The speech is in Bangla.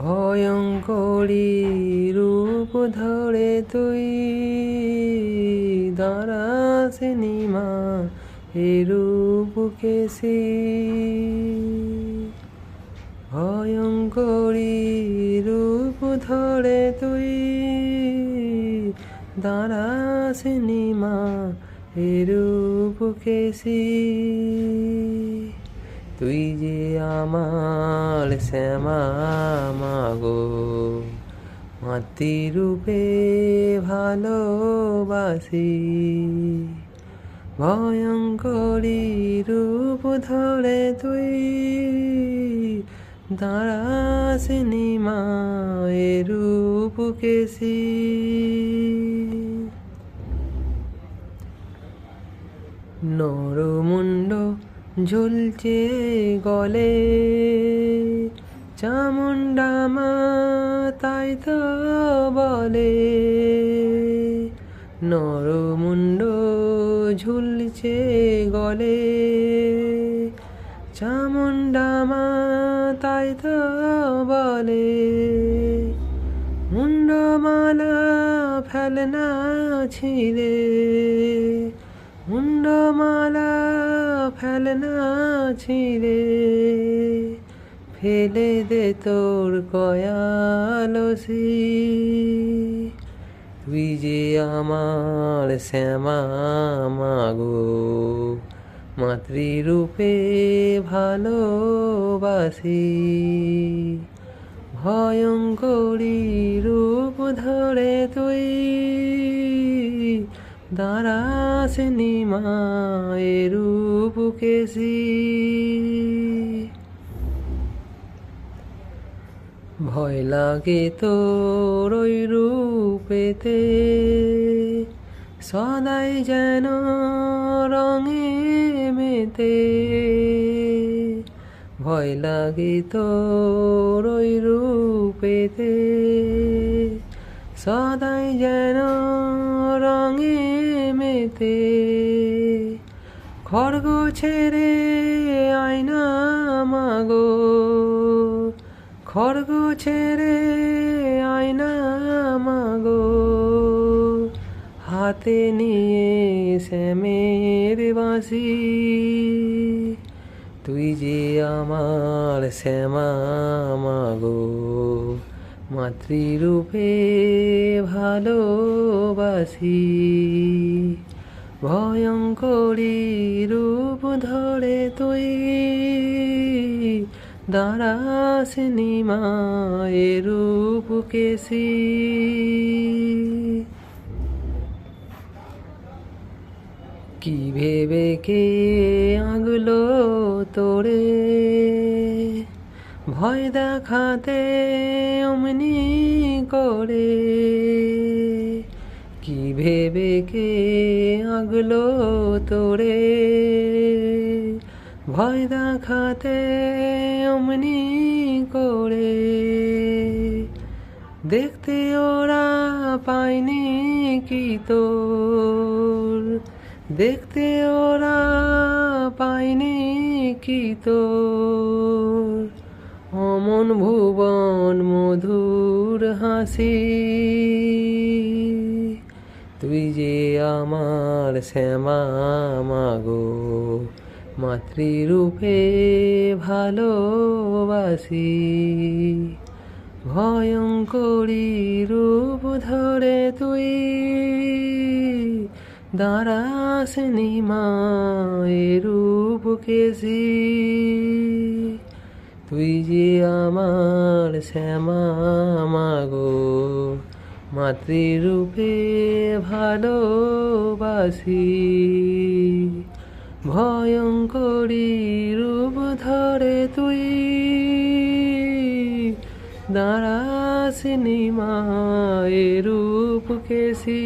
ভয়ঙ্করী রূপ ধরে তুই দাঁড়াসনি মা এ রূপ কেসি। ভয়ঙ্করী রূপ ধরে তুই দাঁড়াসনি মা এ রূপ কেসি। তুই যে আমার শ্যামা মাগো মাতৃরূপে ভালোবাসি। ভয়ঙ্করী রূপ ধরে তুই দাঁড়াসনি মা এ রূপ কেসি। নরমুণ্ড ঝুলছে গলে চামুণ্ডা মা তাই তো বলে। নরমুণ্ড ঝুলছে গলে চামুণ্ডা মা তাই তো বলে। মুন্ডমালা ফেলনা ছিঁড়ে মুন্ডমালা ফেলনা ছিঁড়ে ফেলে দে তোর কয়ালসি। তুই যে আমার শ্যামা মাগো মাতৃরূপে ভালোবাসি। ভয়ঙ্করী রূপ ধরে তুই দাঁড়াসনি মা এ রূপ কেসি। ভয় লাগে তোর ওই রূপেতে সদাই যেন রঙে মেতে। ভয় লাগে তোর ওই রূপেতে সদাই যেন রঙে মেতে। খড়গ ছেড়ে আয়না মাগো খড়গ ছেড়ে আয়না মাগো হাতে নিয়ে শ্যামের বাঁশি। তুই যে আমার শ্যামা মাগো মাতৃরূপে ভালোবাসি। ভয়ঙ্করী রূপ ধরে তুই দাঁড়াসনি মা এ রূপ কেসি। কি ভেবে কে আঁকলো তোরে ভয় দেখাতে অমনি করে। কি ভেবে কে আঁকলো তোরে ভয় দেখাতে অমনি করে। দেখতে ওরা পায়নি কি তোর দেখতে ওরা পায়নি কি তোর অমন ভুবন মধুর হাসি। তুই যে আমার শ্যামা মাগো মাতৃরূপে ভালোবাসি। ভয়ঙ্করী রূপ ধরে তুই দাঁড়াসনি মা এ রূপ কেসি। তুই যে আমার শ্যামা মাগো মাতৃরূপে ভালোবাসি। ভয়ঙ্করী রূপ ধরে তুই দাঁড়াসনি মা এ রূপ কেসি।